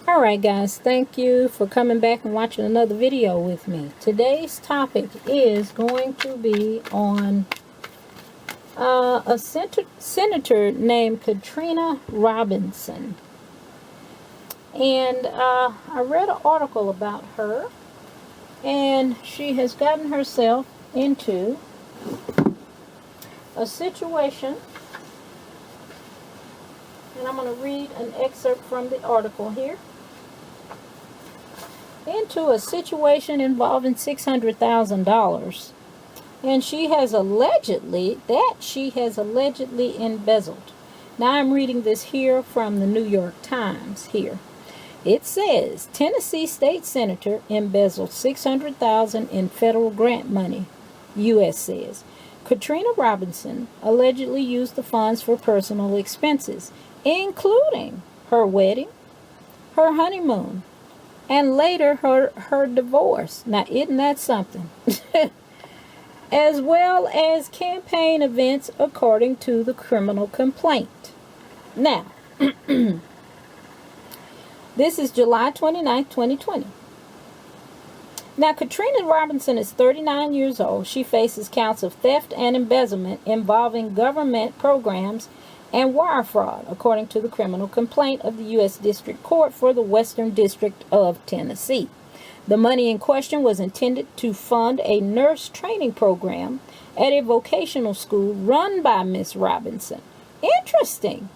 Alright guys, thank you for coming back and watching another video with me. Today's topic is going to be on a senator named Katrina Robinson. And I read an article about her, and she has gotten herself into a situation, and I'm going to read an excerpt from the article here. Into a situation involving $600,000, and she has allegedly embezzled. Now I'm reading this here from the New York Times here. It says Tennessee state senator embezzled $600,000 in federal grant money. U.S. says Katrina Robinson allegedly used the funds for personal expenses, including her wedding, her honeymoon, and later her divorce. Now, isn't that something? As well as campaign events, according to the criminal complaint. Now, this is July 29, 2020. Now, Katrina Robinson is 39 years old. She faces counts of theft and embezzlement involving government programs and wire fraud, according to the criminal complaint of the U.S. District Court for the Western District of Tennessee. The money in question was intended to fund a nurse training program at a vocational school run by Miss Robinson. Interesting.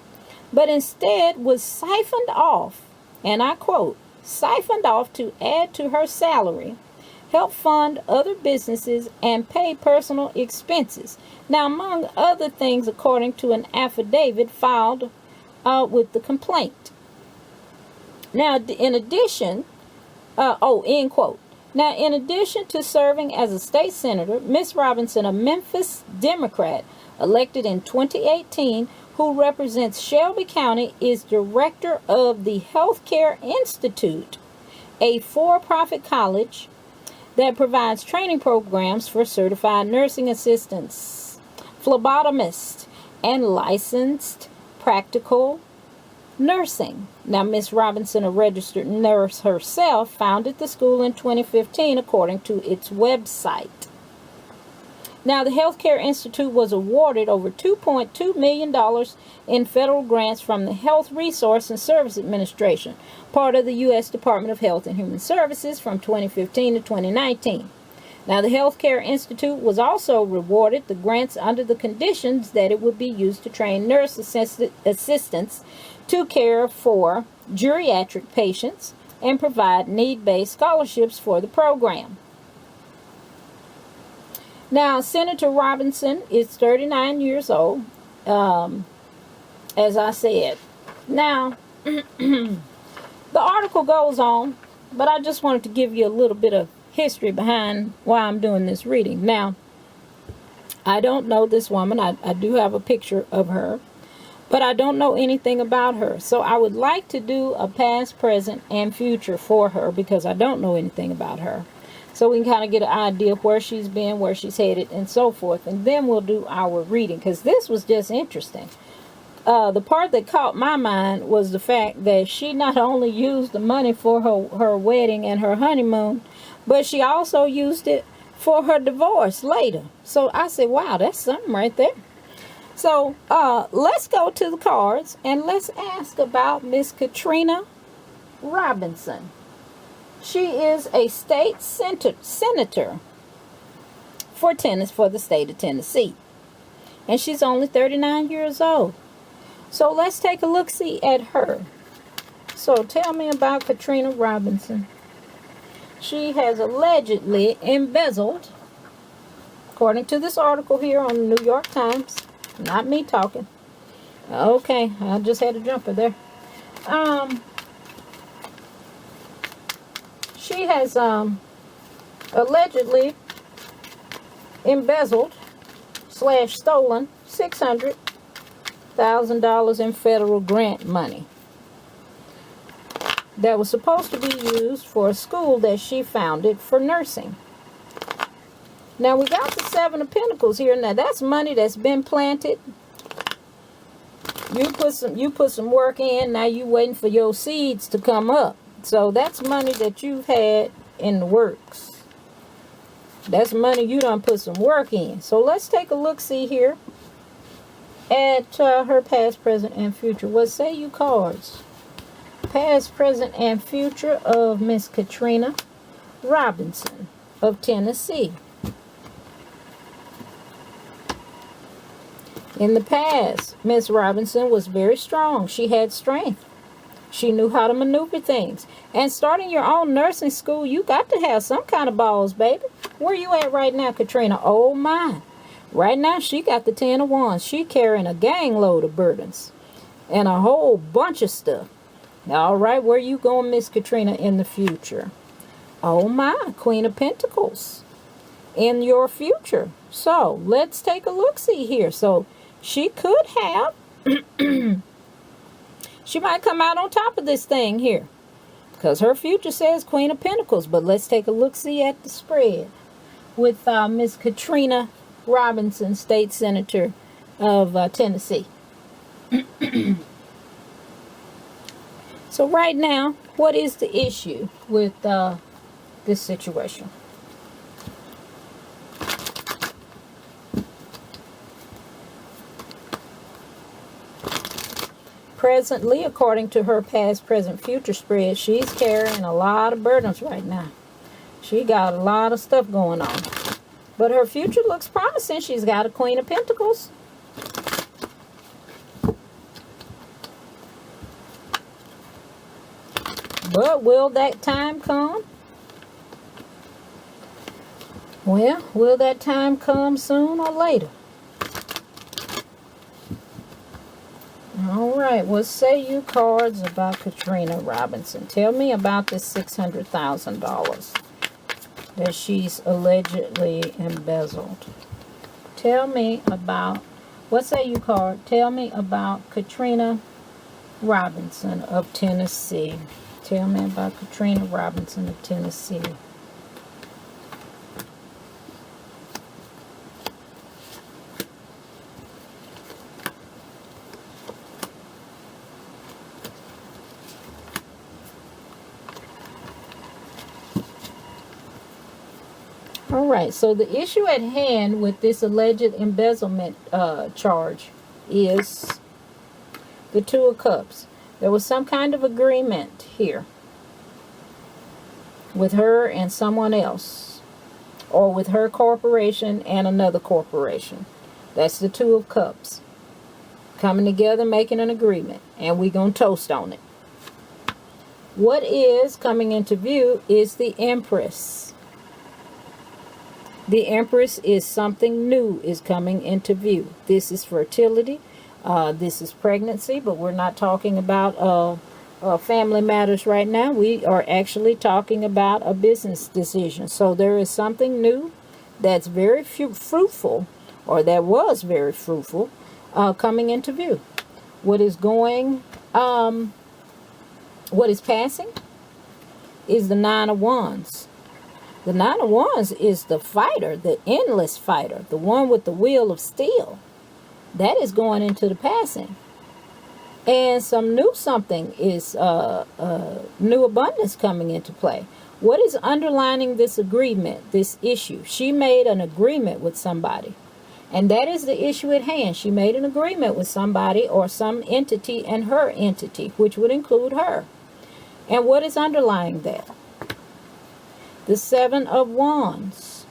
But instead was siphoned off, and I quote, siphoned off to add to her salary, help fund other businesses, and pay personal expenses. Now, among other things, according to an affidavit filed with the complaint. Now, in addition, end quote. Now, in addition to serving as a state senator, Ms. Robinson, a Memphis Democrat elected in 2018, who represents Shelby County, is director of the Healthcare Institute, a for-profit college that provides training programs for certified nursing assistants, phlebotomists, and licensed practical nursing. Now, Ms. Robinson, a registered nurse herself, founded the school in 2015, according to its website. Now, the Healthcare Institute was awarded over $2.2 million in federal grants from the Health Resource and Service Administration, part of the U.S. Department of Health and Human Services, from 2015 to 2019. Now, the Healthcare Institute was also rewarded the grants under the conditions that it would be used to train nurse assistants to care for geriatric patients and provide need-based scholarships for the program. Now, Senator Robinson is 39 years old, as I said. Now, the article goes on, but I just wanted to give you a little bit of history behind why I'm doing this reading. Now, I don't know this woman. I do have a picture of her, but I don't know anything about her. So I would like to do a past, present, and future for her because I don't know anything about her. So we can kind of get an idea of where she's been, where she's headed, and so forth. And then we'll do our reading, because this was just interesting. The part that caught my mind was the fact that she not only used the money for her wedding and her honeymoon, but she also used it for her divorce later. So I said, wow, that's something right there. So let's go to the cards, and let's ask about Miss Katrina Robinson. She is a state senator for the state of Tennessee. And she's only 39 years old. So let's take a look-see at her. So tell me about Katrina Robinson. She has allegedly embezzled, according to this article here on the New York Times. Not me talking. Okay, I just had a jumper there. She has allegedly embezzled / stolen $600,000 in federal grant money that was supposed to be used for a school that she founded for nursing. Now, we got the Seven of Pentacles here. Now, that's money that's been planted You put some work in. Now you waiting for your seeds to come up. So that's money that you've had in the works. That's money you done put some work in. So let's take a look, see here, at her past, present, and future. What say you cards? Past, present, and future of Miss Katrina Robinson of Tennessee. In the past, Miss Robinson was very strong. She had strength. She knew how to maneuver things. And starting your own nursing school, you got to have some kind of balls, baby. Where you at right now, Katrina? Oh, my. Right now, she got the 10 of Wands. She carrying a gang load of burdens and a whole bunch of stuff. All right, where you going, Miss Katrina, in the future? Oh, my. Queen of Pentacles in your future. So, let's take a look-see here. So, she could have... She might come out on top of this thing here, because her future says Queen of Pentacles. But let's take a look-see at the spread with Miss Katrina Robinson, State Senator of Tennessee. So right now, what is the issue with this situation? Presently, according to her past, present, future spread, she's carrying a lot of burdens right now. She got a lot of stuff going on. But her future looks promising. She's got a Queen of Pentacles. But will that time come? Well, will that time come soon or later? All right, what say you cards about Katrina Robinson? Tell me about this $600,000 that she's allegedly embezzled. Tell me about, what say you card? Tell me about Katrina Robinson of Tennessee. Tell me about Katrina Robinson of Tennessee. All right, so the issue at hand with this alleged embezzlement charge is the Two of Cups. There was some kind of agreement here with her and someone else, or with her corporation and another corporation. That's the Two of Cups coming together, making an agreement, and we're going to toast on it. What is coming into view is the Empress. The Empress is something new is coming into view. This is fertility. This is pregnancy, but we're not talking about family matters right now. We are actually talking about a business decision. So there is something new that's very fruitful, or that was very fruitful, coming into view. What is passing is the Nine of Wands. The Nine of Wands is the fighter, the endless fighter, the one with the wheel of steel. That is going into the passing. And some new something is new abundance coming into play. What is underlining this agreement, this issue? She made an agreement with somebody. And that is the issue at hand. She made an agreement with somebody or some entity and her entity, which would include her. And what is underlying that? The Seven of Wands.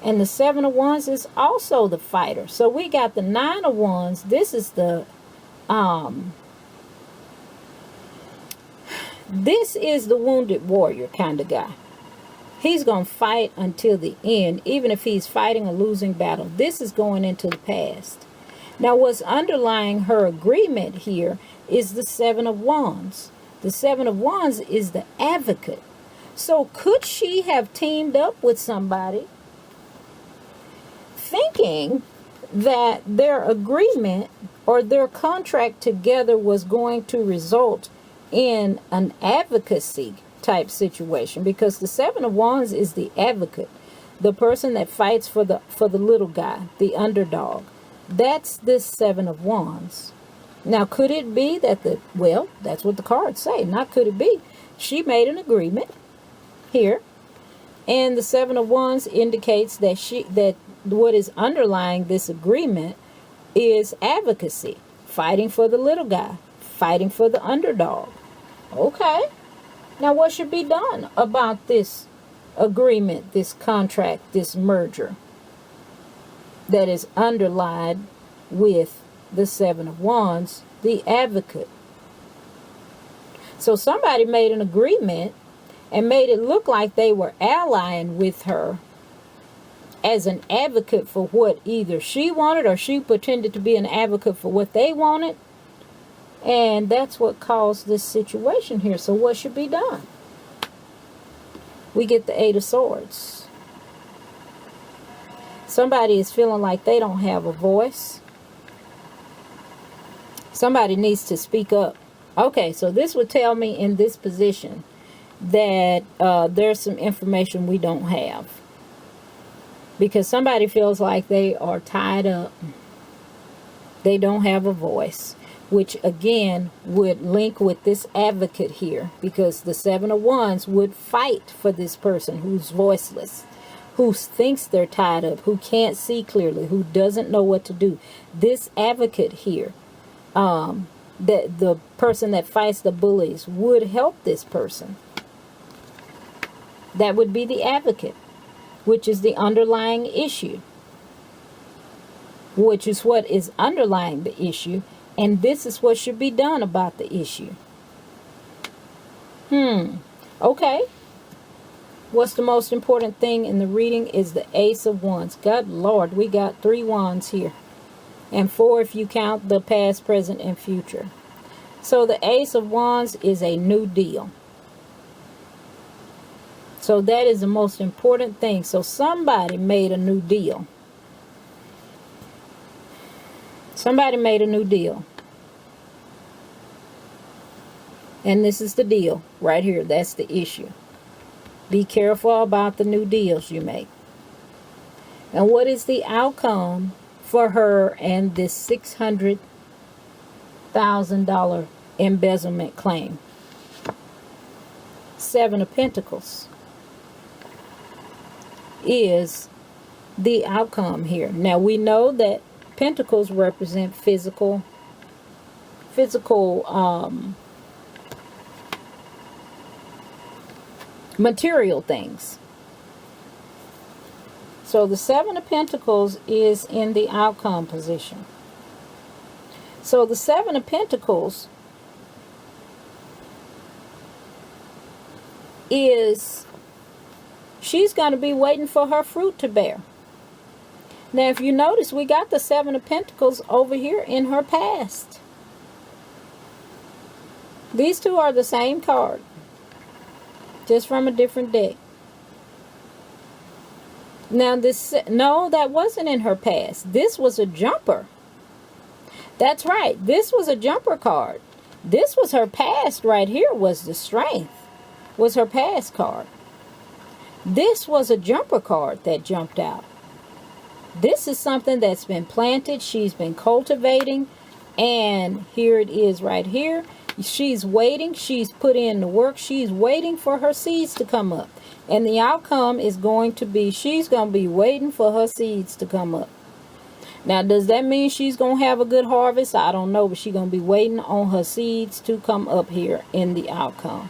And the Seven of Wands is also the fighter. So we got the Nine of Wands. This is the this is the wounded warrior kind of guy. He's going to fight until the end, even if he's fighting a losing battle. This is going into the past. Now, what's underlying her agreement here is the Seven of Wands. The Seven of Wands is the advocate. So could she have teamed up with somebody thinking that their agreement or their contract together was going to result in an advocacy type situation? Because the Seven of Wands is the advocate, the person that fights for the little guy, the underdog. That's this Seven of Wands. Now, could it be that well, that's what the cards say. Not could it be. She made an agreement here. And the Seven of Wands indicates that what is underlying this agreement is advocacy. Fighting for the little guy. Fighting for the underdog. Okay. Now, what should be done about this agreement, this contract, this merger that is underlined with the Seven of Wands, the advocate? So somebody made an agreement and made it look like they were allying with her as an advocate for what either she wanted, or she pretended to be an advocate for what they wanted. And that's what caused this situation here. So what should be done? We get the Eight of Swords. Somebody is feeling like they don't have a voice. Somebody needs to speak up. Okay, so this would tell me in this position that there's some information we don't have. Because somebody feels like they are tied up. They don't have a voice. Which again would link with this advocate here. Because the Seven of Wands would fight for this person who's voiceless. Who thinks they're tied up. Who can't see clearly. Who doesn't know what to do. This advocate here. That the person that fights the bullies would help this person. That would be the advocate, which is the underlying issue, which is what is underlying the issue, and this is what should be done about the issue. Okay. What's the most important thing in the reading is the Ace of Wands. God Lord, we got 3 wands here. And 4 if you count the past, present, and future. So the Ace of Wands is a new deal. So that is the most important thing. So somebody made a new deal. Somebody made a new deal. And this is the deal right here. That's the issue. Be careful about the new deals you make. And what is the outcome for her and this $600,000 embezzlement claim? 7 of Pentacles is the outcome here. Now we know that Pentacles represent physical material things. So the 7 of Pentacles is in the outcome position. So the 7 of Pentacles is, she's going to be waiting for her fruit to bear. Now if you notice, we got the 7 of Pentacles over here in her past. These two are the same card, just from a different deck. Now this, no, that wasn't in her past. This was a jumper. That's right. This was a jumper card. This was her past right here, was the Strength. Was her past card. This was a jumper card that jumped out. This is something that's been planted. She's been cultivating. And here it is right here. She's waiting. She's put in the work. She's waiting for her seeds to come up. And the outcome is going to be, she's going to be waiting for her seeds to come up. Now, does that mean she's going to have a good harvest? I don't know, but she's going to be waiting on her seeds to come up here in the outcome.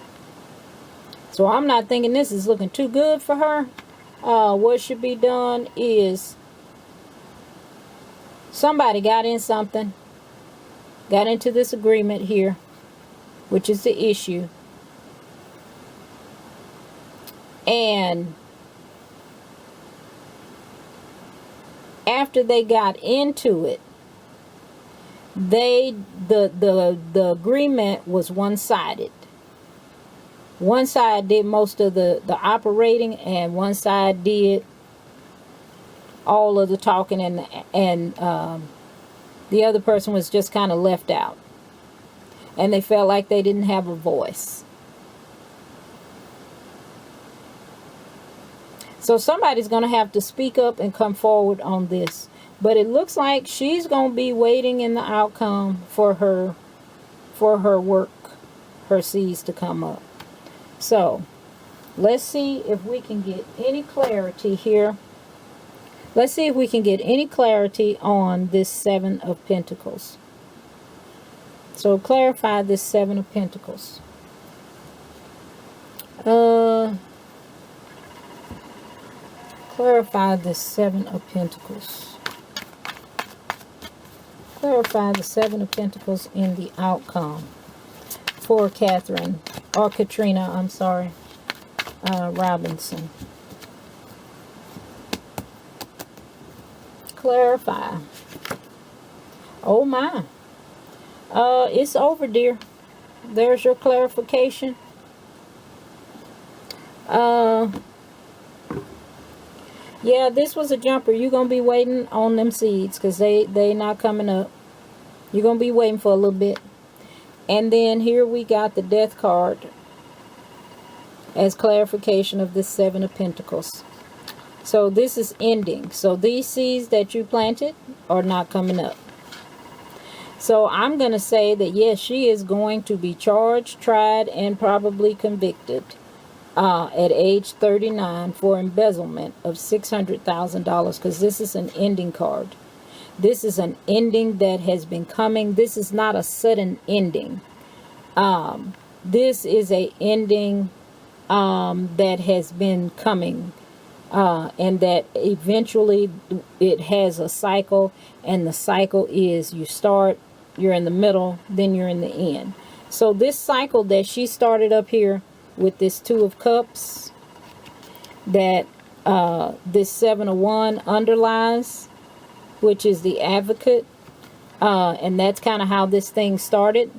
So I'm not thinking this is looking too good for her. What should be done is somebody got in something, got into this agreement here, which is the issue. And after they got into it, the agreement was one-sided. One side did most of the operating, and one side did all of the talking, and the other person was just kind of left out. And they felt like they didn't have a voice. So somebody's going to have to speak up and come forward on this. But it looks like she's going to be waiting in the outcome for her work, her seeds to come up. So, let's see if we can get any clarity here. Let's see if we can get any clarity on this Seven of Pentacles. So, clarify this Seven of Pentacles. Clarify this Seven of Pentacles. Clarify the Seven of Pentacles in the outcome for Catherine, or Katrina, I'm sorry, Robinson. Clarify. Oh my. It's over, dear. There's your clarification. Yeah, this was a jumper. You're going to be waiting on them seeds because they not coming up. You're going to be waiting for a little bit. And then here we got the Death card as clarification of this Seven of Pentacles. So this is ending. So these seeds that you planted are not coming up. So I'm going to say that yes, she is going to be charged, tried, and probably convicted at age 39 for embezzlement of $600,000, because this is an ending card. This is an ending that has been coming. This is not a sudden ending. This is a ending that has been coming, and that eventually it has a cycle, and the cycle is you start, you're in the middle, then you're in the end. So this cycle that she started up here with this Two of Cups, that this Seven of Wands underlies, which is the Advocate, and that's kind of how this thing started.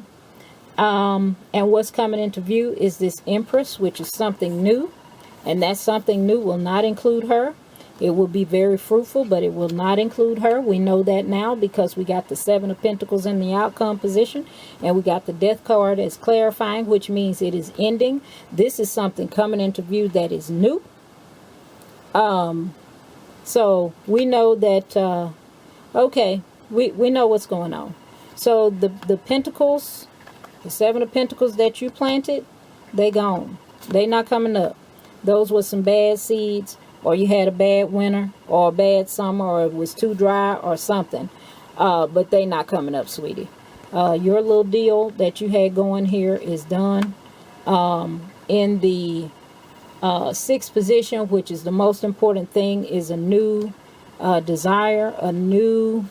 And what's coming into view is this Empress, which is something new, and that something new will not include her. It will be very fruitful, but it will not include her. We know that now because we got the Seven of Pentacles in the outcome position, and we got the Death card as clarifying, which means it is ending. This is something coming into view that is new. So we know that, okay, we know what's going on. So the Pentacles, the Seven of Pentacles that you planted, they gone. They not coming up. Those were some bad seeds, or you had a bad winter, or a bad summer, or it was too dry, or something. But they not coming up, sweetie. Your little deal that you had going here is done. In the sixth position, which is the most important thing, is a new desire, a new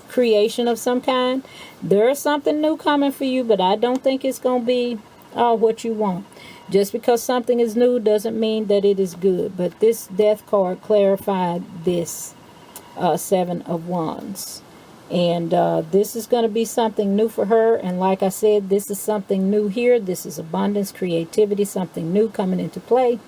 creation of some kind. There is something new coming for you, but I don't think it's going to be what you want. Just because something is new doesn't mean that it is good. But this Death card clarified this Seven of Wands. And this is going to be something new for her. And like I said, this is something new here. This is abundance, creativity, something new coming into play.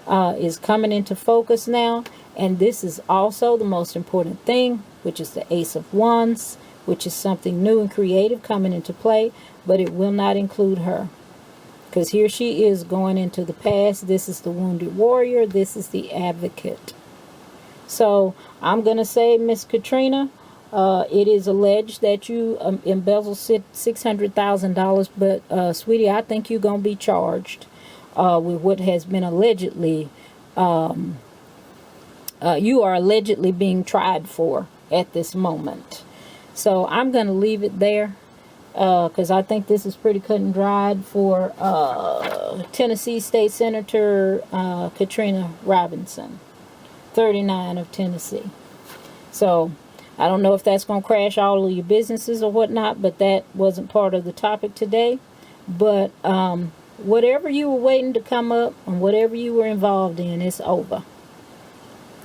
Is coming into focus now. And this is also the most important thing, which is the Ace of Wands, which is something new and creative coming into play. But it will not include her. Because here she is going into the past. This is the Wounded Warrior. This is the Advocate. So I'm going to say, Miss Katrina, it is alleged that you embezzled $600,000. But, sweetie, I think you're going to be charged with what has been allegedly, you are allegedly being tried for at this moment. So I'm going to leave it there. Because I think this is pretty cut and dried for Tennessee State Senator Katrina Robinson, 39 of Tennessee. So I don't know if that's going to crash all of your businesses or whatnot, but that wasn't part of the topic today. But whatever you were waiting to come up and whatever you were involved in, it's over.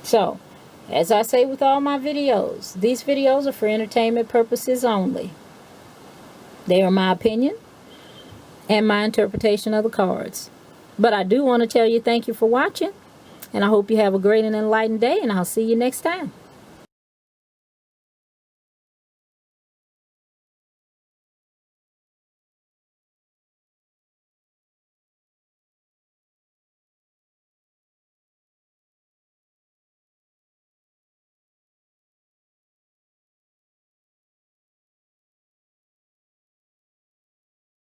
So, as I say with all my videos, these videos are for entertainment purposes only. They are my opinion and my interpretation of the cards. But I do want to tell you thank you for watching. And I hope you have a great and enlightened day. And I'll see you next time.